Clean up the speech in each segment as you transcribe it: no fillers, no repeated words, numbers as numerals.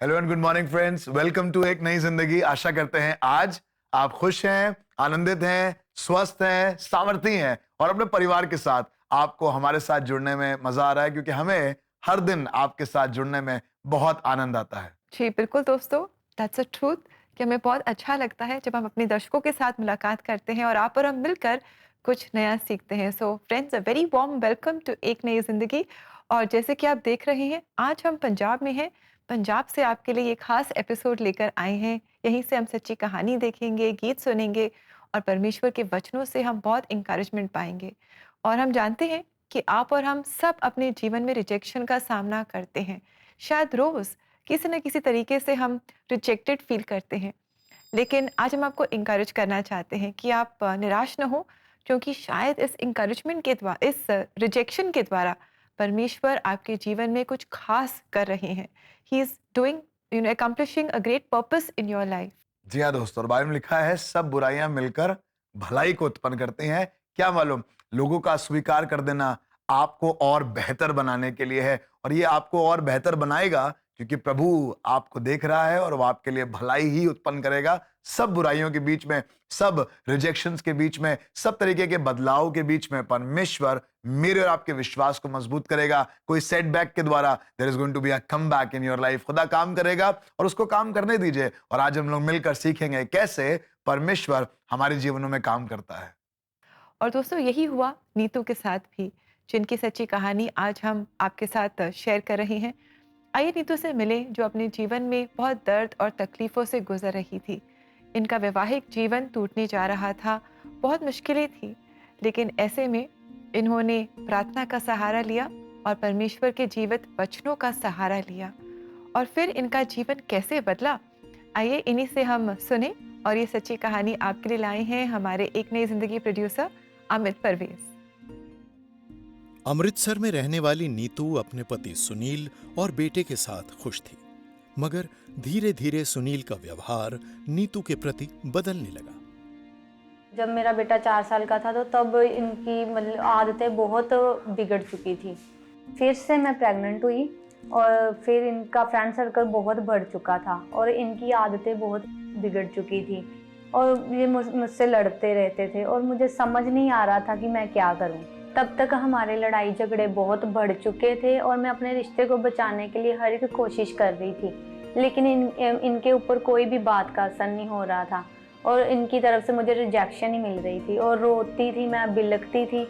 Hello and good morning friends, welcome to एक नई जिंदगी। आशा करते हैं आज आप खुश हैं, आनंदित हैं, स्वस्थ हैं, सामर्थ्य हैं और अपने परिवार के साथ आपको हमारे साथ जुड़ने में मजा आ रहा है, क्योंकि हमें हर दिन आपके साथ जुड़ने में बहुत आनंद आता है। जी, बिल्कुल दोस्तों, दैट्स अ ट्रूथ कि हमें बहुत अच्छा लगता है जब हम अपने दर्शकों के साथ मुलाकात करते हैं और आप और हम मिलकर कुछ नया सीखते हैं। So friends, a very warm welcome to एक नई ज़िंदगी। और जैसे कि आप देख रहे हैं, आज हम पंजाब में हैं। पंजाब से आपके लिए ये खास एपिसोड लेकर आए हैं। यहीं से हम सच्ची कहानी देखेंगे, गीत सुनेंगे और परमेश्वर के वचनों से हम बहुत एनकरेजमेंट पाएँगे। और हम जानते हैं कि आप और हम सब अपने जीवन में रिजेक्शन का सामना करते हैं। शायद रोज़ किसी न किसी तरीके से हम रिजेक्टेड फील करते हैं। लेकिन आज हम आपको एनकरेज करना चाहते हैं कि आप निराश ना हो, क्योंकि शायद इस एनकरेजमेंट के द्वारा, इस रिजेक्शन के द्वारा परमेश्वर आपके जीवन में कुछ खास कर रहे हैं। He is doing accomplishing a great purpose in your life. जी हाँ दोस्तों, और बाइबल में लिखा है सब बुराइयां मिलकर भलाई को उत्पन्न करती हैं। क्या मालूम, लोगों का स्वीकार कर देना आपको और बेहतर बनाने के लिए है, और ये आपको और बेहतर बनाएगा क्योंकि प्रभु आपको देख रहा है और वो आपके लिए भलाई ही उत्पन्न करेगा। सब बुराइयों के बीच में, सब रिजेक्शंस के बीच में, सब तरीके के बदलाव के बीच में परमेश्वर मेरे और आपके विश्वास को मजबूत करेगा। कोई सेटबैक के द्वारा there is going to be a comeback in your life. खुदा काम करेगा और उसको काम करने दीजिए। और आज हम लोग मिलकर सीखेंगे कैसे परमेश्वर हमारे जीवनों में काम करता है। और दोस्तों, यही हुआ नीतू के साथ भी, जिनकी सच्ची कहानी आज हम आपके साथ शेयर कर रहे हैं। आइए नीतू से मिले, जो अपने जीवन में बहुत दर्द और तकलीफ़ों से गुजर रही थी। इनका वैवाहिक जीवन टूटने जा रहा था, बहुत मुश्किलें थी, लेकिन ऐसे में इन्होंने प्रार्थना का सहारा लिया और परमेश्वर के जीवित वचनों का सहारा लिया। और फिर इनका जीवन कैसे बदला, आइए इन्हीं से हम सुने। और ये सच्ची कहानी आपके लिए लाए हैं हमारे एक नई जिंदगी प्रोड्यूसर अमित परवेज। अमृतसर में रहने वाली नीतू अपने पति सुनील और बेटे के साथ खुश थी, मगर धीरे धीरे सुनील का व्यवहार नीतू के प्रति बदलने लगा। जब मेरा बेटा 4 साल का था तो तब इनकी मतलब आदतें बहुत बिगड़ चुकी थी। फिर से मैं प्रेग्नेंट हुई और फिर इनका फ्रेंड सर्कल बहुत बढ़ चुका था और इनकी आदतें बहुत बिगड़ चुकी थी और ये मुझसे लड़ते रहते थे और मुझे समझ नहीं आ रहा था कि मैं क्या करूं। तब तक हमारे लड़ाई झगड़े बहुत बढ़ चुके थे और मैं अपने रिश्ते को बचाने के लिए हर एक कोशिश कर रही थी, लेकिन इनके ऊपर कोई भी बात का असर नहीं हो रहा था और इनकी तरफ से मुझे रिजेक्शन ही मिल रही थी और रोती थी, मैं बिलखती थी।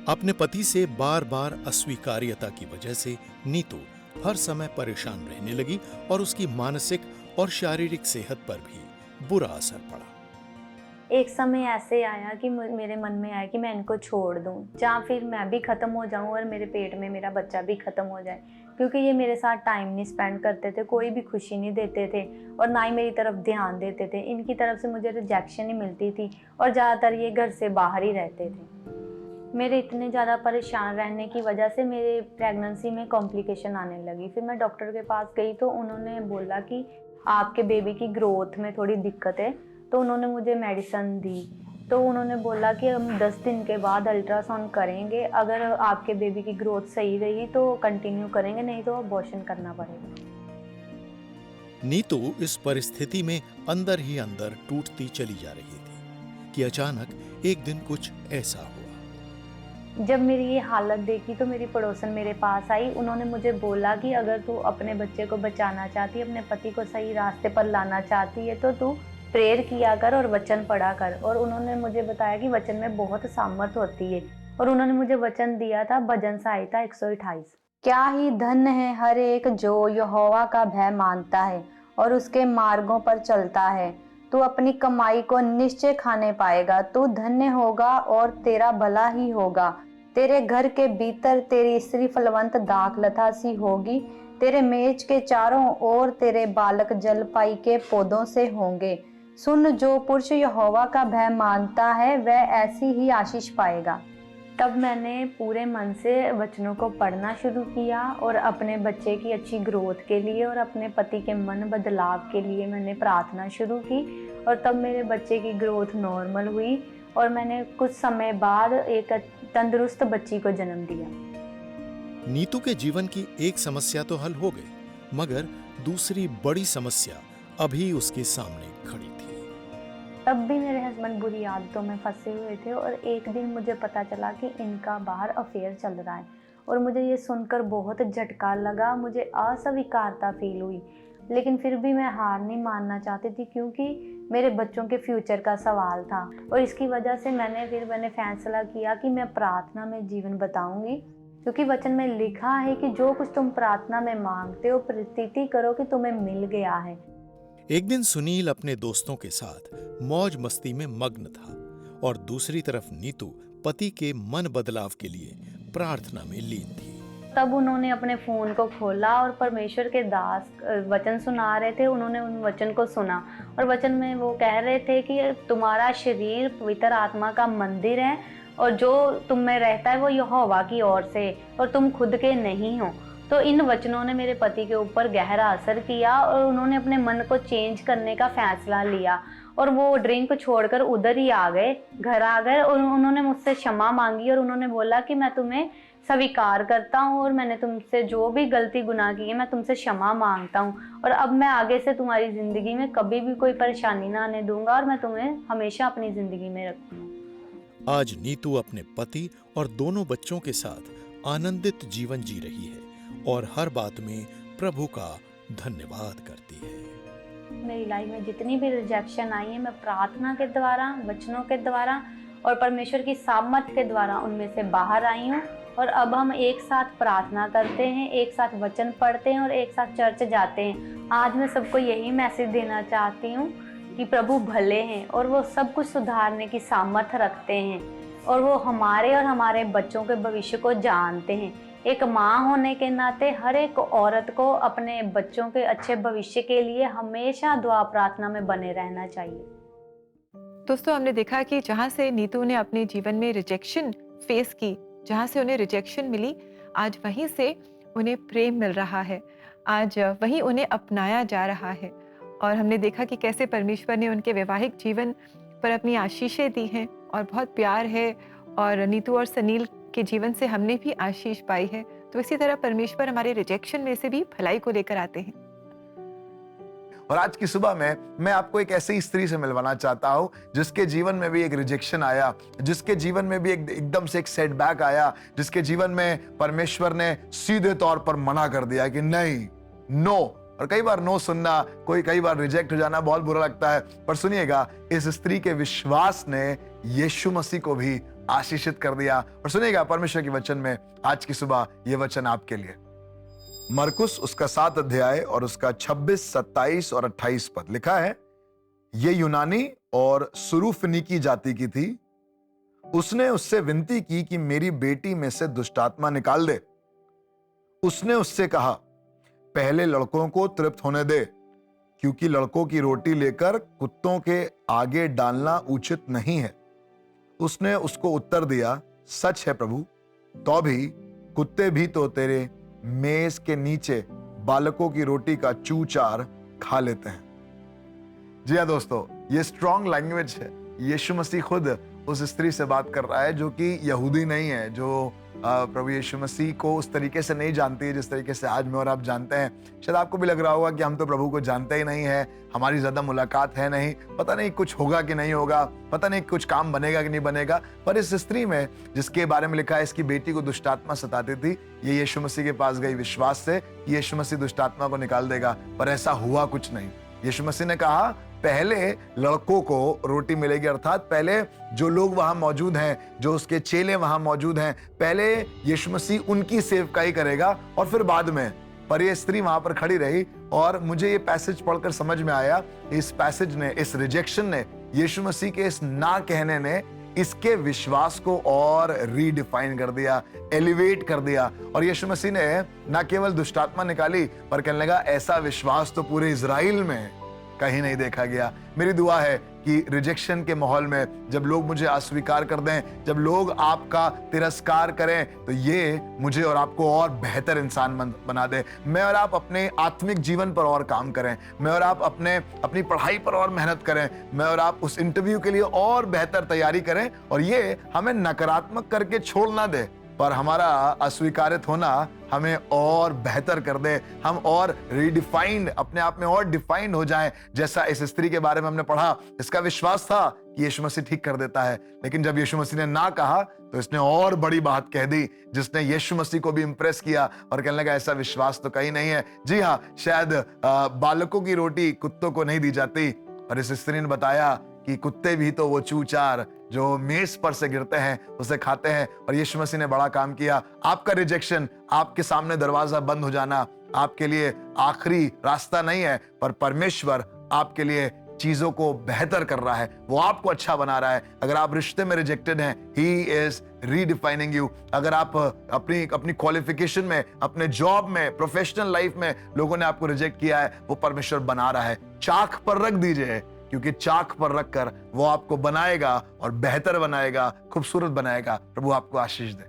अपने पति से बार बार अस्वीकार्यता की वजह से नीतू हर समय परेशान रहने लगी और उसकी मानसिक और शारीरिक सेहत पर भी बुरा असर पड़ा। एक समय ऐसे आया कि मेरे मन में आया कि मैं इनको छोड़ दूं, या फिर मैं भी ख़त्म हो जाऊं और मेरे पेट में मेरा बच्चा भी ख़त्म हो जाए, क्योंकि ये मेरे साथ टाइम नहीं स्पेंड करते थे, कोई भी खुशी नहीं देते थे और ना ही मेरी तरफ ध्यान देते थे। इनकी तरफ से मुझे रिजेक्शन ही मिलती थी और ज़्यादातर ये घर से बाहर ही रहते थे। मेरे इतने ज़्यादा परेशान रहने की वजह से मेरे प्रेगनेंसी में कॉम्प्लिकेशन आने लगी। फिर मैं डॉक्टर के पास गई तो उन्होंने बोला कि आपके बेबी की ग्रोथ में थोड़ी दिक्कत है, तो उन्होंने मुझे मेडिसिन दी। तो उन्होंने बोला कि हम 10 दिन के बाद अल्ट्रासाउंड करेंगे, अगर आपके बेबी की ग्रोथ सही रही तो कंटिन्यू करेंगे, नहीं तो अबॉर्शन करना पड़ेगा। नीतू इस परिस्थिति में अंदर ही अंदर टूटती चली जा रही थी कि अचानक एक दिन कुछ ऐसा हुआ। जब मेरी ये हालत देखी तो मेरी पड़ोसन मेरे पास आई। उन्होंने मुझे बोला कि अगर तू अपने बच्चे को बचाना चाहती है, अपने पति को सही रास्ते पर लाना चाहती है, तो तू प्रेयर किया कर और वचन पढ़ा कर। और उन्होंने मुझे बताया कि वचन में बहुत सामर्थ होती है और उन्होंने मुझे वचन दिया था भजन संहिता 128। क्या ही धन्य है हर एक जो यहोवा का भय मानता है और उसके मार्गों पर चलता है। तू अपनी कमाई को निश्चय खाने पाएगा, तू धन्य होगा और तेरा भला ही होगा। तेरे घर के भीतर तेरी स्त्री फलवंत दाखलता सी होगी, तेरे मेज के चारों ओर तेरे बालक जलपाई के पौधों से होंगे। सुन, जो पुरुष यहोवा का भय मानता है वह ऐसी ही आशीष पाएगा। तब मैंने पूरे मन से वचनों को पढ़ना शुरू किया और अपने बच्चे की अच्छी ग्रोथ के लिए और अपने पति के मन बदलाव के लिए मैंने प्रार्थना शुरू की और तब मेरे बच्चे की ग्रोथ नॉर्मल हुई और मैंने कुछ समय बाद एक तंदुरुस्त बच्ची को जन्म दिया। नीतू के जीवन की एक समस्या तो हल हो गई, मगर दूसरी बड़ी समस्या अभी उसके सामने खड़ी थी। तब भी मेरे हस्बैंड बुरी आदतों में फंसे हुए थे और एक दिन मुझे पता चला कि इनका बाहर अफेयर चल रहा है और मुझे ये सुनकर बहुत झटका लगा, मुझे अस्वीकारता फील हुई। लेकिन फिर भी मैं हार नहीं मानना चाहती थी क्योंकि मेरे बच्चों के फ्यूचर का सवाल था और इसकी वजह से मैंने फैसला किया कि मैं प्रार्थना में जीवन बताऊंगी, क्योंकि वचन में लिखा है कि जो कुछ तुम प्रार्थना में मांगते हो प्रतीति करो कि तुम्हें मिल गया है। एक दिन सुनील अपने दोस्तों के साथ मौज मस्ती में मग्न था और दूसरी तरफ नीतू पति के मन बदलाव के लिए प्रार्थना में लीन थी। तब उन्होंने अपने फ़ोन को खोला और परमेश्वर के दास वचन सुना रहे थे। उन्होंने उन वचन को सुना और वचन में वो कह रहे थे कि तुम्हारा शरीर पवित्र आत्मा का मंदिर है और जो तुम में रहता है वो यहोवा की ओर से और तुम खुद के नहीं हो। तो इन वचनों ने मेरे पति के ऊपर गहरा असर किया और उन्होंने अपने मन को चेंज करने का फैसला लिया और वो ड्रिंक छोड़कर उधर ही आ गए, घर आ गए और उन्होंने मुझसे क्षमा मांगी और उन्होंने बोला कि मैं तुम्हें स्वीकार करता हूँ और मैंने तुमसे जो भी गलती गुनाह की है मैं तुमसे क्षमा मांगता हूँ और अब मैं आगे से तुम्हारी ज़िंदगी में कभी भी कोई परेशानी ना आने दूंगा और मैं तुम्हें हमेशा अपनी ज़िंदगी में रखूँगा। आज नीतू अपने पति और दोनों बच्चों के साथ आनंदित जीवन जी रही है और हर बात में प्रभु का धन्यवाद करती है। मेरी लाइफ में जितनी भी रिजेक्शन आई है मैं प्रार्थना के द्वारा, वचनों के द्वारा और परमेश्वर की सामर्थ के द्वारा उनमें से बाहर आई हूँ और अब हम एक साथ प्रार्थना करते हैं, एक साथ वचन पढ़ते हैं और एक साथ चर्च जाते हैं। आज मैं सबको यही मैसेज देना चाहती हूँ कि प्रभु भले हैं और वो सब कुछ सुधारने की सामर्थ रखते हैं और वो हमारे और हमारे बच्चों के भविष्य को जानते हैं। एक माँ होने के नाते हर एक औरत को अपने बच्चों के अच्छे भविष्य के लिए हमेशा दुआ प्रार्थना में बने रहना चाहिए। दोस्तों, हमने देखा कि जहाँ से नीतू ने अपने जीवन में रिजेक्शन फेस की, जहाँ से उन्हें रिजेक्शन मिली, आज वहीं से उन्हें प्रेम मिल रहा है, आज वहीं उन्हें अपनाया जा रहा है। और हमने देखा कि कैसे परमेश्वर ने उनके वैवाहिक जीवन पर अपनी आशीषें दी हैं और बहुत प्यार है और नीतू और सनील के जीवन से हमने भी आशीष पाई है। तो इसी तरह परमेश्वर हमारे रिजेक्शन में से भी भलाई को लेकर आते हैं। और आज की सुबह में मैं आपको एक ऐसी स्त्री से मिलवाना चाहता हूं जिसके जीवन में भी एक रिजेक्शन आया, जिसके जीवन में भी एकदम से एक सेटबैक आया, जिसके जीवन में परमेश्वर ने सीधे तौर पर मना कर दिया कि नहीं, नो। और कई बार नो सुनना, कई बार रिजेक्ट हो जाना बहुत बुरा लगता है, पर सुनिएगा, इस स्त्री के विश्वास ने यीशु मसीह को भी आशीषित कर दिया। और सुनिएगा परमेश्वर के वचन में आज की सुबह ये वचन आपके लिए, मरकुस उसका 7 अध्याय और उसका 26, 27 और 28 पद लिखा है। ये यूनानी और सुरूफिनिकी जाति की थी। उसने उससे विनती की कि मेरी बेटी में से दुष्टात्मा निकाल दे। उसने उससे कहा, पहले लड़कों को तृप्त होने दे, क्योंकि लड़कों की रोटी लेकर कुत्तों के आगे डालना उचित नहीं है। उसने उसको उत्तर दिया, सच है प्रभु, तो भी कुत्ते भी तो तेरे मेज के नीचे बालकों की रोटी का चूचार खा लेते हैं। जी हाँ दोस्तों, ये स्ट्रॉन्ग लैंग्वेज है। यीशु मसीह खुद उस स्त्री से बात कर रहा है जो कि यहूदी नहीं है, जो प्रभु यीशु मसीह को उस तरीके से नहीं जानती है जिस तरीके से आज मैं और आप जानते हैं। शायद आपको भी लग रहा होगा कि हम तो प्रभु को जानते ही नहीं है, हमारी ज्यादा मुलाकात है नहीं, पता नहीं कुछ होगा कि नहीं होगा, पता नहीं कुछ काम बनेगा कि नहीं बनेगा। पर इस स्त्री में, जिसके बारे में लिखा है इसकी बेटी को दुष्टात्मा सताती थी, ये यीशु मसीह के पास गई विश्वास से कि यीशु मसीह दुष्टात्मा को निकाल देगा, पर ऐसा हुआ कुछ नहीं। यीशु मसीह ने कहा, पहले लड़कों को रोटी मिलेगी, अर्थात पहले जो लोग वहां मौजूद हैं, जो उसके चेले वहां मौजूद हैं, पहले यीशु मसीह उनकी सेवकाई करेगा और फिर बाद में। पर ये स्त्री वहां पर खड़ी रही और मुझे ये पैसेज पढ़कर समझ में आया, इस पैसेज ने, इस रिजेक्शन ने, यीशु मसीह के इस ना कहने ने इसके विश्वास को और रीडिफाइन कर दिया, एलिवेट कर दिया। और यीशु मसीह ने ना केवल दुष्टात्मा निकाली, पर कहने लगा ऐसा विश्वास तो पूरे इजराइल में कहीं नहीं देखा गया। मेरी दुआ है कि रिजेक्शन के माहौल में जब लोग मुझे अस्वीकार कर दें, जब लोग आपका तिरस्कार करें, तो ये मुझे और आपको और बेहतर इंसान बना दे। मैं और आप अपने आत्मिक जीवन पर और काम करें, मैं और आप अपनी पढ़ाई पर और मेहनत करें, मैं और आप उस इंटरव्यू के लिए और बेहतर तैयारी करें, और ये हमें नकारात्मक करके छोड़ ना दे। पर हमारा अस्वीकारित होना हमें और बेहतर कर दे, हम और रीडिफाइंड, अपने आप में और डिफाइंड हो जाएं। जैसा इस स्त्री के बारे में हमने पढ़ा, इसका विश्वास था कि यीशु मसीह ठीक कर देता है, लेकिन जब यीशु मसीह ने ना कहा तो इसने और बड़ी बात कह दी, जिसने यीशु मसीह को भी इंप्रेस किया और कहने लगा ऐसा विश्वास तो कहीं नहीं है। जी हाँ, शायद बालकों की रोटी कुत्तों को नहीं दी जाती, और इस स्त्री ने बताया कि कुत्ते भी तो वो चूचार जो मेज पर से गिरते हैं उसे खाते हैं, और यीशु मसीह ने बड़ा काम किया। आपका रिजेक्शन, आपके सामने दरवाजा बंद हो जाना आपके लिए आखिरी रास्ता नहीं है, पर परमेश्वर आपके लिए चीजों को बेहतर कर रहा है, वो आपको अच्छा बना रहा है। अगर आप रिश्ते में रिजेक्टेड हैं, ही इज रीडिफाइनिंग यू। अगर आप अपनी क्वालिफिकेशन में, अपने जॉब में, प्रोफेशनल लाइफ में लोगों ने आपको रिजेक्ट किया है, वो परमेश्वर बना रहा है। चाक पर रख दीजिए, क्योंकि चाक पर रखकर वो आपको बनाएगा और बेहतर बनाएगा, खूबसूरत बनाएगा। प्रभु आपको आशीष दे।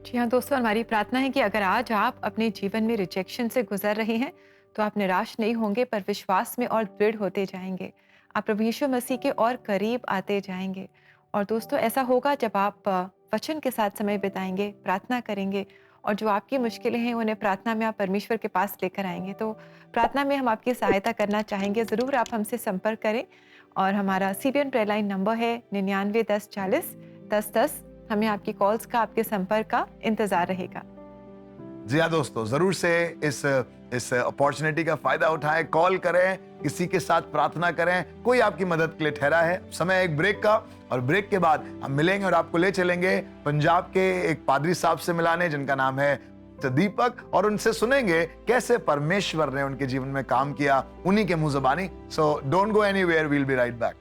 जी हाँ दोस्तों, हमारी प्रार्थना है कि अगर आज आप अपने जीवन में रिजेक्शन से गुजर रहे हैं तो आप निराश नहीं होंगे, पर विश्वास में और दृढ़ होते जाएंगे। आप प्रभु यीशु मसीह के और करीब आते जाएंगे। और दोस्तों, ऐसा होगा जब आप वचन के साथ समय बिताएंगे, प्रार्थना करेंगे, और जो आपकी मुश्किलें हैं उन्हें प्रार्थना में आप परमेश्वर के पास लेकर आएंगे। तो प्रार्थना में हम आपकी सहायता करना चाहेंगे, ज़रूर आप हमसे संपर्क करें। और हमारा CBN प्रेयर लाइन नंबर है 99 10 40 10 10। हमें आपकी कॉल्स का, आपके संपर्क का इंतजार रहेगा। जी हाँ दोस्तों, जरूर से इस अपॉर्चुनिटी का फायदा उठाएं, कॉल करें, किसी के साथ प्रार्थना करें, कोई आपकी मदद के लिए ठहरा है। समय एक ब्रेक का, और ब्रेक के बाद हम मिलेंगे और आपको ले चलेंगे पंजाब के एक पादरी साहब से मिलाने, जिनका नाम है दीपक, और उनसे सुनेंगे कैसे परमेश्वर ने उनके जीवन में काम किया, उन्हीं के मुंह ज़बानी। So don't go anywhere, we'll be right back.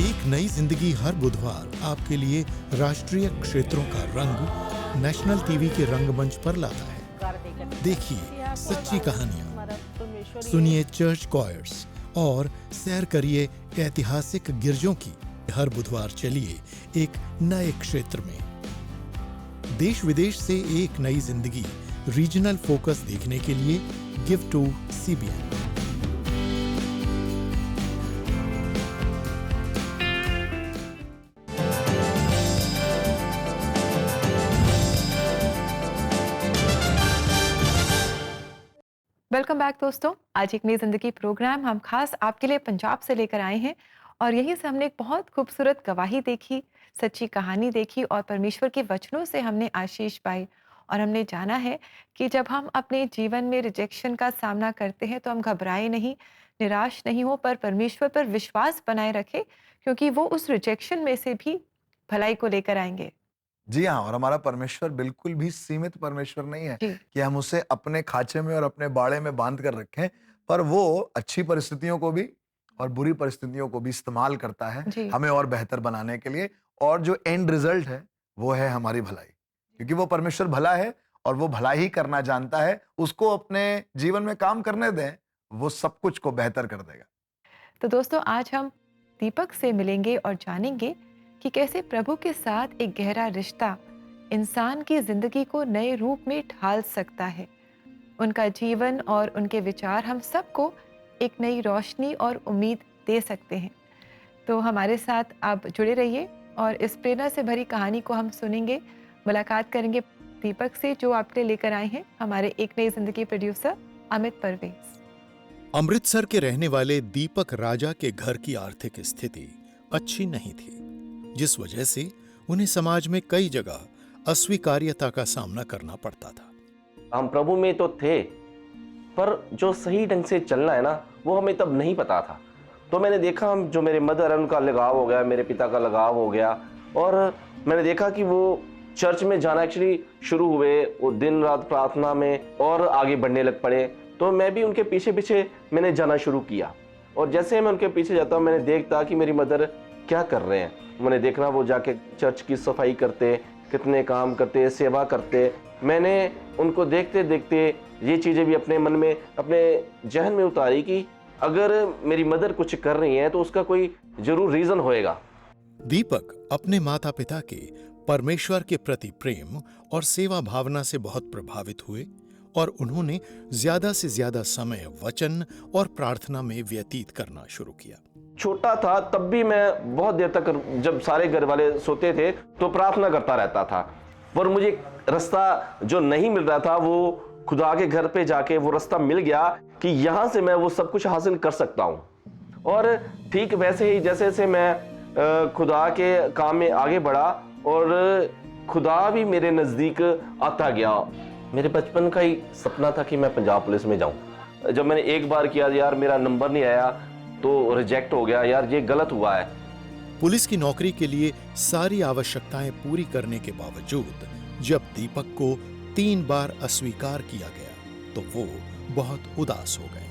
एक नई जिंदगी हर बुधवार आपके लिए राष्ट्रीय क्षेत्रों का रंग नेशनल टीवी के रंगमंच पर लाता है। देखिए सच्ची कहानियां, सुनिए चर्च कॉयर्स और सैर करिए ऐतिहासिक गिरजों की। हर बुधवार चलिए एक नए क्षेत्र में। देश विदेश से एक नई जिंदगी रीजनल फोकस देखने के लिए give to CBN। Welcome back दोस्तों। आज एक नई जिंदगी प्रोग्राम हम खास आपके लिए पंजाब से लेकर आए हैं, और यहीं से हमने एक बहुत खूबसूरत गवाही देखी, सच्ची कहानी देखी, और परमेश्वर के वचनों से हमने आशीष पाई। और हमने जाना है कि जब हम अपने जीवन में रिजेक्शन का सामना करते हैं तो हम घबराए नहीं, निराश नहीं हो, पर परमेश्वर पर विश्वास बनाए रखें, क्योंकि वो उस रिजेक्शन में से भी भलाई को लेकर आएंगे। जी हाँ, और हमारा परमेश्वर बिल्कुल भी सीमित परमेश्वर नहीं है जी। कि हम उसे अपने खांचे में और अपने बाड़े में बांध कर रखें, पर वो अच्छी परिस्थितियों को भी और बुरी परिस्थितियों को भी इस्तेमाल करता है जी। हमें और बेहतर बनाने के लिए। और जो एंड रिजल्ट है वो है हमारी भलाई, क्योंकि वो परमेश्वर भला है और वो भला ही करना जानता है। उसको अपने जीवन में काम करने दें, वो सब कुछ को बेहतर कर देगा। तो दोस्तों, आज हम दीपक से मिलेंगे और जानेंगे कि कैसे प्रभु के साथ एक गहरा रिश्ता इंसान की जिंदगी को नए रूप में ढाल सकता है। उनका जीवन और उनके विचार हम सबको एक नई रोशनी और उम्मीद दे सकते हैं। तो हमारे साथ आप जुड़े रहिए और इस प्रेरणा से भरी कहानी को हम सुनेंगे, मुलाकात करेंगे दीपक से, जो आपके लेकर आए हैं हमारे एक नई जिंदगी प्रोड्यूसर अमित परवेज। अमृतसर के रहने वाले दीपक राजा के घर की आर्थिक स्थिति अच्छी नहीं थी, जिस वजह से उन्हें समाज में कई जगह अस्वीकार्यता का सामना करना पड़ता था। हम प्रभु में तो थे, पर जो सही ढंग से चलना है ना, वो हमें तब नहीं पता था। तो मैंने देखा, हम जो मेरे मदर है उनका लगाव हो गया, मेरे पिता का लगाव हो गया, और मैंने देखा कि वो चर्च में जाना एक्चुअली शुरू हुए, वो दिन रात प्रार्थना में और आगे बढ़ने लग पड़े। तो मैं भी उनके पीछे पीछे मैंने जाना शुरू किया, और जैसे मैं उनके पीछे जाता हूँ, मैंने देखता कि मेरी मदर क्या कर रहे हैं। मैंने देखना वो जाके चर्च की सफाई करते, कितने काम करते, सेवा करते। मैंने उनको देखते देखते ये चीज़ें भी अपने मन में, अपने जहन में उतारी कि अगर मेरी मदर कुछ कर रही है तो उसका कोई जरूर रीज़न होएगा। दीपक अपने माता पिता के परमेश्वर के प्रति प्रेम और सेवा भावना से बहुत प्रभावित हुए और उन्होंने ज्यादा से ज्यादा समय वचन और प्रार्थना में व्यतीत करना शुरू किया। छोटा था तब भी मैं बहुत देर तक, जब सारे घर वाले सोते थे तो प्रार्थना करता रहता था। पर मुझे रास्ता जो नहीं मिल रहा था, वो खुदा के घर पे जाके वो रास्ता मिल गया कि यहाँ से मैं वो सब कुछ हासिल कर सकता हूँ। और ठीक वैसे ही जैसे जैसे मैं खुदा के काम में आगे बढ़ा और खुदा भी मेरे नज़दीक आता गया। मेरे बचपन का ही सपना था कि मैं पंजाब पुलिस में जाऊँ। जब मैंने एक बार किया, यार मेरा नंबर नहीं आया तो रिजेक्ट हो गया, यार ये गलत हुआ है। पुलिस की नौकरी के लिए सारी आवश्यकताएं पूरी करने के बावजूद जब दीपक को 3 बार अस्वीकार किया गया तो वो बहुत उदास हो गए।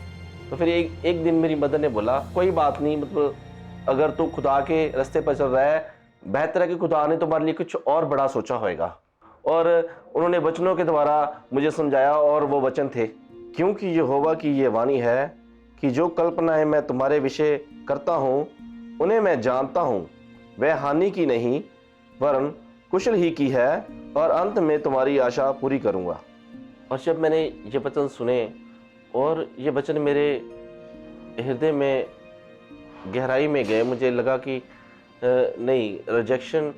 तो फिर एक दिन मेरी मदर ने बोला, कोई बात नहीं, मतलब अगर तू खुदा के रास्ते पर चल रहा है, बेहतर है कि खुदा ने तुम्हारे लिए कुछ और बड़ा सोचा होगा। और उन्होंने वचनों के द्वारा मुझे समझाया, और वो वचन थे, क्योंकि यहोवा की ये वाणी है कि जो कल्पनाएं मैं तुम्हारे विषय करता हूँ उन्हें मैं जानता हूँ, वह हानि की नहीं वरन कुशल ही की है, और अंत में तुम्हारी आशा पूरी करूँगा। और जब मैंने ये वचन सुने और ये वचन मेरे हृदय में गहराई में गए, मुझे लगा कि नहीं, रिजेक्शन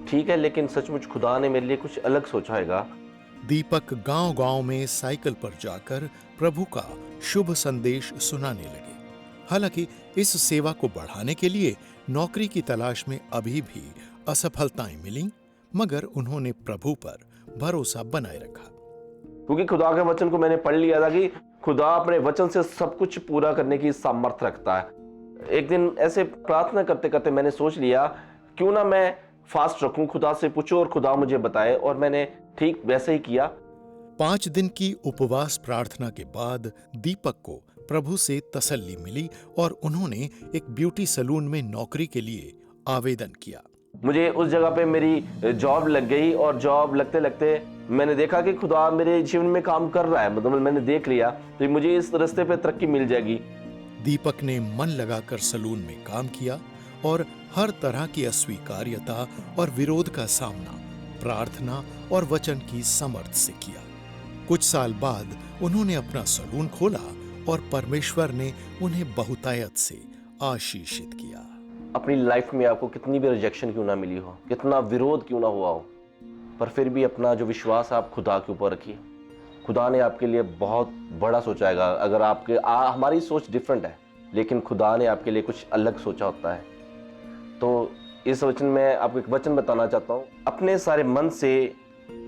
ठीक है, लेकिन सचमुच खुदा ने मेरे लिए कुछ अलग सोचा होगा। दीपक गांव-गांव में साइकिल पर जाकर प्रभु का शुभ संदेश सुनाने लगे। हालांकि इस सेवा को बढ़ाने के लिए नौकरी की तलाश में अभी भी असफलताएं मिलीं, मगर उन्होंने प्रभु पर भरोसा बनाए रखा। क्योंकि खुदा के वचन को मैंने पढ़ लिया था कि खुदा अपने वचन से सब कुछ पूरा करने की सामर्थ्य रखता है। एक दिन ऐसे प्रार्थना करते करते मैंने सोच लिया, क्यों ना मैं फास्ट रखूं, खुदा से पूछूं और खुदा मुझे बताए, और मैंने ठीक वैसे ही किया। 5 दिन की उपवास प्रार्थना के बाद दीपक को प्रभु से तसल्ली मिली और उन्होंने एक ब्यूटी सैलून में नौकरी के लिए आवेदन किया। मुझे उस जगह पे मेरी जॉब लग गई, और जॉब लगते लगते मैंने देखा कि खुदा मेरे जीवन में काम कर रहा है, मतलब मैंने देख लिया तो मुझे इस रास्ते पे तरक्की मिल जाएगी। दीपक ने मन लगाकर सैलून में काम किया और हर तरह की अस्वीकार्यता और विरोध का सामना प्रार्थना और वचन की समर्थ से किया। कुछ साल बाद उन्होंने अपना सैलून खोला और परमेश्वर ने उन्हें बहुतायत से आशीषित किया। अपनी लाइफ में आपको कितनी भी रिजेक्शन क्यों ना मिली हो, कितना विरोध क्यों ना हुआ हो, पर फिर भी अपना जो विश्वास आप खुदा के ऊपर रखिए। खुदा ने आपके लिए बहुत बड़ा सोचाएगा। अगर हमारी सोच डिफरेंट है, लेकिन खुदा ने आपके लिए कुछ अलग सोचा होता है। तो इस वचन में आपको एक वचन बताना चाहता हूँ, अपने सारे मन से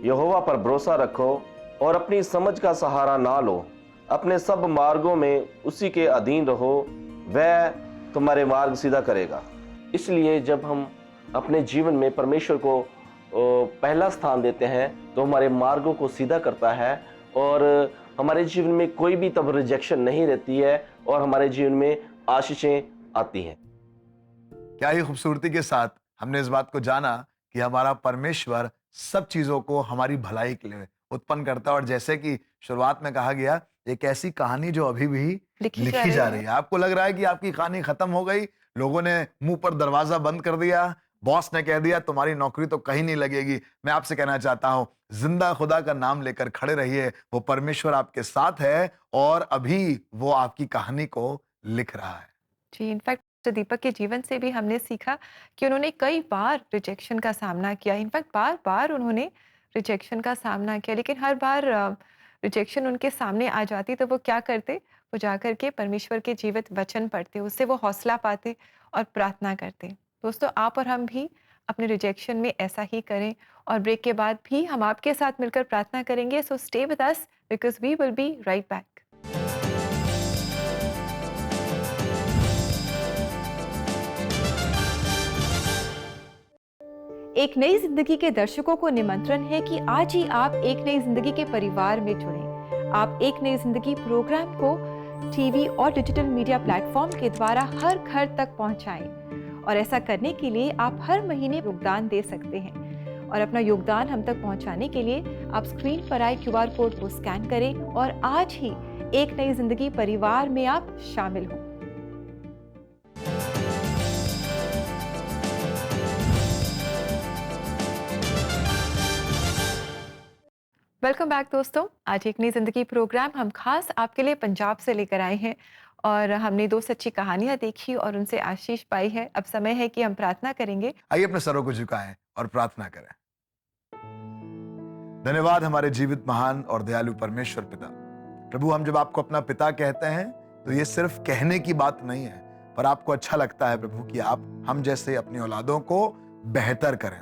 यहोवा पर भरोसा रखो और अपनी समझ का सहारा ना लो। अपने सब मार्गों में उसी के अधीन रहो, वह तुम्हारे मार्ग सीधा करेगा। इसलिए जब हम अपने जीवन में परमेश्वर को पहला स्थान देते हैं तो हमारे मार्गों को सीधा करता है, और हमारे जीवन में कोई भी तब रिजेक्शन नहीं रहती है, और हमारे जीवन में आशीषें आती हैं। क्या ही खूबसूरती के साथ हमने इस बात को जाना कि हमारा परमेश्वर सब चीजों को हमारी भलाई के लिए उत्पन्न करता है। और जैसे कि शुरुआत में कहा गया, एक ऐसी कहानी जो अभी भी लिखी जा रही है। आपको लग रहा है कि आपकी कहानी खत्म हो गई, लोगों ने मुंह पर दरवाजा बंद कर दिया, बॉस ने कह दिया तुम्हारी नौकरी तो कहीं नहीं लगेगी। मैं आपसे कहना चाहता हूं, जिंदा खुदा का नाम लेकर खड़े रहिए। वो परमेश्वर आपके साथ है और अभी वो आपकी कहानी को लिख रहा है। जी, इनफैक्ट दीपक के जीवन से भी हमने सीखा कि उन्होंने कई बार रिजेक्शन का सामना किया। इनफैक्ट बार-बार उन्होंने रिजेक्शन का सामना किया, लेकिन हर बार रिजेक्शन उनके सामने आ जाती तो वो क्या करते? वो जाकर के परमेश्वर के जीवित वचन पढ़ते, उससे वो हौसला पाते और प्रार्थना करते। दोस्तों, आप और हम भी अपने रिजेक्शन में ऐसा ही करें, और ब्रेक के बाद भी हम आपके साथ मिलकर प्रार्थना करेंगे। So stay with us because we will be right back. एक नई जिंदगी के दर्शकों को निमंत्रण है कि आज ही आप एक नई जिंदगी के परिवार में जुड़ें। आप एक नई जिंदगी प्रोग्राम को टीवी और डिजिटल मीडिया प्लेटफॉर्म के द्वारा हर घर तक पहुंचाएं, और ऐसा करने के लिए आप हर महीने योगदान दे सकते हैं। और अपना योगदान हम तक पहुंचाने के लिए आप स्क्रीन पर आए QR कोड को स्कैन करें और आज ही एक नई जिंदगी परिवार में आप शामिल हों। वेलकम बैक दोस्तों। आज एक नई जिंदगी प्रोग्राम हम खास आपके लिए पंजाब से लेकर आए हैं और हमने 2 सच्ची कहानियां देखी और उनसे आशीष पाई है। अब समय है कि हम प्रार्थना करेंगे। आइए अपने सरों को झुकाएं और प्रार्थना करें। धन्यवाद हमारे जीवित महान और दयालु परमेश्वर पिता। प्रभु, हम जब आपको अपना पिता कहते हैं तो ये सिर्फ कहने की बात नहीं है, पर आपको अच्छा लगता है प्रभु कि आप हम जैसे अपनी औलादों को बेहतर करें।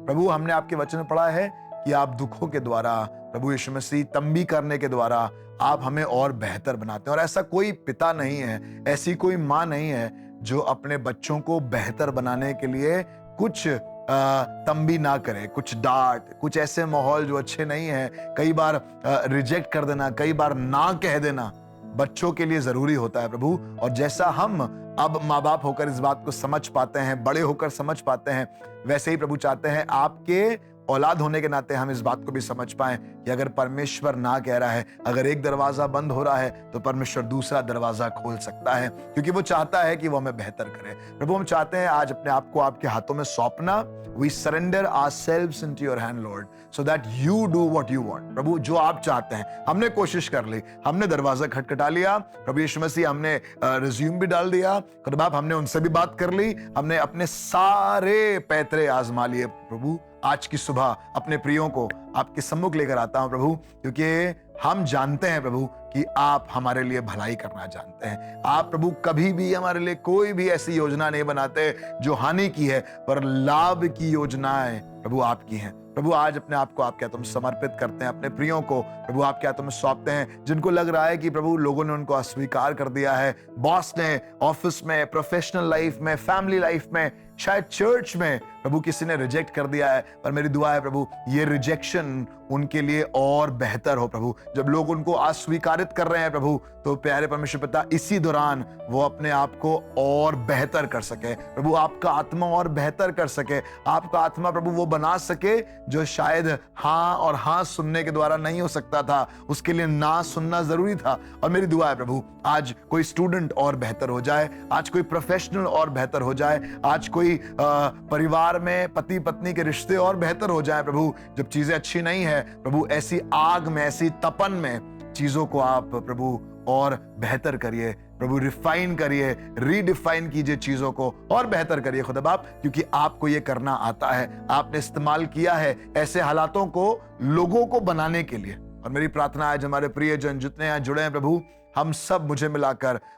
प्रभु, हमने आपके वचन में पढ़ा है कि आप दुखों के द्वारा, प्रभु यीशु मसीह तंबी करने के द्वारा आप हमें और बेहतर बनाते हैं। और ऐसा कोई पिता नहीं है, ऐसी कोई माँ नहीं है जो अपने बच्चों को बेहतर बनाने के लिए कुछ तंबी ना करे, कुछ डांट, कुछ ऐसे माहौल जो अच्छे नहीं है, कई बार रिजेक्ट कर देना, कई बार ना कह देना बच्चों के लिए जरूरी होता है प्रभु। और जैसा हम अब माँ बाप होकर इस बात को समझ पाते हैं, बड़े होकर समझ पाते हैं, वैसे ही प्रभु चाहते हैं आपके औलाद होने के नाते हम इस बात को भी समझ पाएं कि अगर परमेश्वर ना कह रहा है, अगर एक दरवाजा बंद हो रहा है तो परमेश्वर दूसरा दरवाजा खोल सकता है, क्योंकि वो चाहता है कि वो हमें बेहतर करे। प्रभु, हम चाहते हैं आज अपने आप को आपके हाथों में सौंपना। We surrender ourselves into your hand, Lord, so that you do what you want. प्रभु, जो आप चाहते हैं। हमने कोशिश कर ली, हमने दरवाजा खटखटा लिया प्रभु यीशु मसीह, हमने रिज्यूम भी डाल दिया खुदा बाप, हमने उनसे भी बात कर ली, हमने अपने सारे पैतरे आजमा लिए प्रभु। आज की सुबह अपने प्रियों को आपके सम्मुख लेकर आता हूं प्रभु, क्योंकि हम जानते हैं प्रभु कि आप हमारे लिए भलाई करना जानते हैं। आप प्रभु कभी भी हमारे लिए कोई भी ऐसी योजना नहीं बनाते जो हानि की है, पर लाभ की योजनाएं प्रभु आपकी हैं। प्रभु, आज अपने आप को आपके हाथों में समर्पित करते हैं, अपने प्रियों को प्रभु आपके हाथों में सौंपते हैं, जिनको लग रहा है कि प्रभु लोगों ने उनको अस्वीकार कर दिया है, बॉस ने, ऑफिस में, प्रोफेशनल लाइफ में, फैमिली लाइफ में, शायद चर्च में प्रभु किसी ने रिजेक्ट कर दिया है। पर मेरी दुआ है प्रभु ये रिजेक्शन उनके लिए और बेहतर हो प्रभु। जब लोग उनको अस्वीकारित कर रहे हैं प्रभु, तो प्यारे परमेश्वर पिता इसी दौरान वो अपने आप को और बेहतर कर सके प्रभु, आपका आत्मा और बेहतर कर सके, आपका आत्मा प्रभु वो बना सके जो शायद हाँ और हाँ सुनने के द्वारा नहीं हो सकता था, उसके लिए ना सुनना जरूरी था। और मेरी दुआ है प्रभु आज कोई स्टूडेंट और बेहतर हो जाए, आज कोई प्रोफेशनल और बेहतर हो जाए, आज कोई परिवार में पति पत्नी के रिश्ते और बेहतर हो जाए प्रभु। जब चीजें अच्छी नहीं है प्रभु, ऐसी आग में, ऐसी तपन में चीजों को आप प्रभु और बेहतर करिए प्रभु, रिफाइन करिए, रीडिफाइन कीजिए चीजों को और बेहतर करिए खुदा बाप, क्योंकि आपको ये करना आता है। आपने इस्तेमाल किया है ऐसे हालातों को लोगों को बनाने के लिए। और मेरी प्रार्थना है हमारे प्रियजन जितने यहाँ जुड़े हैं प्रभु, हम सब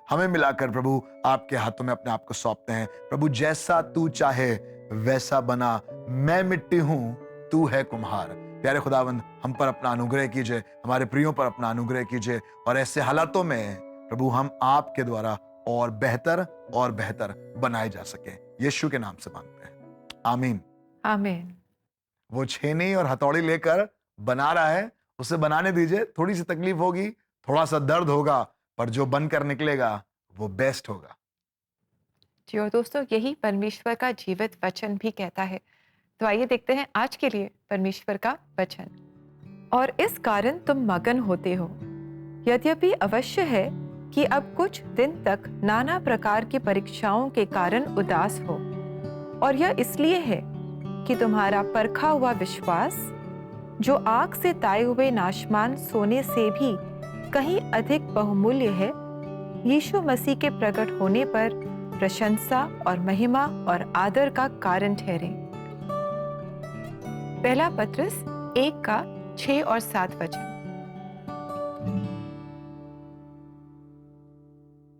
हमें मिलाकर प्रभु आपके हाथों में अपने आप को सौंपते हैं प्रभु। जैसा तू चाहे वैसा बना, मैं मिट्टी हूं, तू है कुम्हार। प्यारे खुदावंद, हम पर अपना अनुग्रह कीजिए, हमारे प्रियों पर अपना अनुग्रह कीजिए, और ऐसे हालातों में प्रभु हम आपके द्वारा और बेहतर बनाए जा सके। यीशु के नाम से मांगते हैं, आमीन आमीन। वो छेनी और हथौड़ी लेकर बना रहा है, उसे बनाने दीजिए। थोड़ी सी तकलीफ होगी, थोड़ा सा दर्द होगा, पर जो बनकर निकलेगा वो बेस्ट होगा। जी, और दोस्तों यही परमेश्वर का जीवित वचन भी कहता है। तो आइए देखते हैं आज के लिए परमेश्वर का वचन। और इस कारण तुम मगन होते हो, यद्यपि अवश्य है कि अब कुछ दिन तक नाना प्रकार की परीक्षाओं के कारण उदास हो, और यह इसलिए है कि तुम्हारा परखा हुआ विश्वास, जो आग से ताए हुए नाशमान सोने से भी कहीं अधिक बहुमूल्य है, यीशु मसीह के प्रकट होने पर प्रशंसा और महिमा और आदर का कारण ठहरे। पहला पत्रस 1 का 6 और 7 वचन।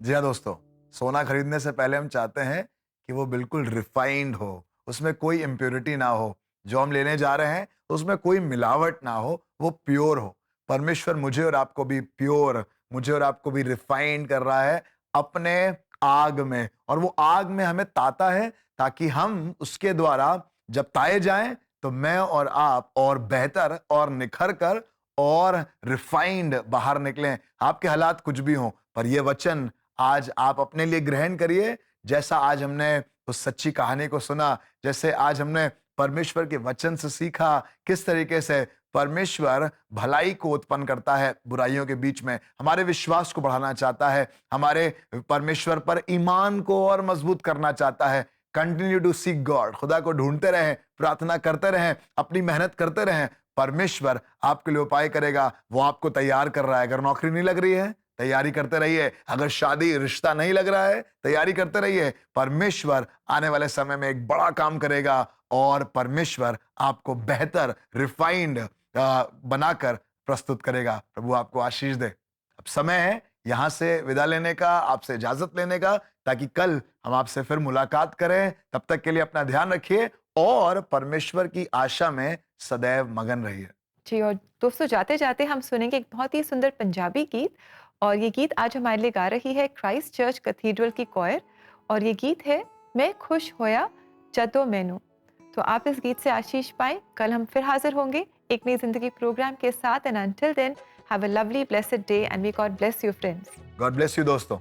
जी हाँ दोस्तों, सोना खरीदने से पहले हम चाहते हैं कि वो बिल्कुल रिफाइंड हो, उसमें कोई इम्प्योरिटी ना हो, जो हम लेने जा रहे हैं उसमें कोई मिलावट ना हो, वो प्योर हो। परमेश्वर मुझे और आपको भी प्योर, मुझे और आपको भी रिफाइंड कर रहा है अपने आग में, और वो आग में हमें ताता है ताकि हम उसके द्वारा जब ताए जाएं तो मैं और आप और बेहतर और निखर कर और रिफाइंड बाहर निकलें। आपके हालात कुछ भी हों, पर ये वचन आज आप अपने लिए ग्रहण करिए। जैसा आज हमने उस सच्ची कहानी को सुना, जैसे आज हमने परमेश्वर के वचन से सीखा किस तरीके से परमेश्वर भलाई को उत्पन्न करता है बुराइयों के बीच में, हमारे विश्वास को बढ़ाना चाहता है, हमारे परमेश्वर पर ईमान को और मजबूत करना चाहता है। कंटिन्यू टू सीक गॉड, खुदा को ढूंढते रहें, प्रार्थना करते रहें, अपनी मेहनत करते रहें। परमेश्वर आपके लिए उपाय करेगा। वो आपको तैयार कर रहा है। अगर नौकरी नहीं लग रही है, तैयारी करते रहिए। अगर शादी रिश्ता नहीं लग रहा है, तैयारी करते रहिए। परमेश्वर आने वाले समय में एक बड़ा काम करेगा और परमेश्वर आपको बेहतर रिफाइंड बनाकर प्रस्तुत करेगा। प्रभु आपको आशीष दे। अब समय है यहां से विदा लेने का, आपसे इजाजत लेने का, ताकि कल हम आपसे फिर मुलाकात करें। तब तक के लिए अपना ध्यान रखिए और परमेश्वर की आशा में सदैव मगन रहिए। जी, और दोस्तों जाते जाते हम सुनेंगे एक बहुत ही सुंदर पंजाबी गीत, और ये गीत आज हमारे लिए गा रही है क्राइस्ट चर्च कैथीड्रल की कॉयर, और ये गीत है मैं खुश होया जदों मैनू। तो आप इस गीत से आशीष पाएं। कल हम फिर हाजिर होंगे एक नई जिंदगी प्रोग्राम के साथ, and until then have a lovely blessed day and we God bless you friends. God bless you दोस्तों।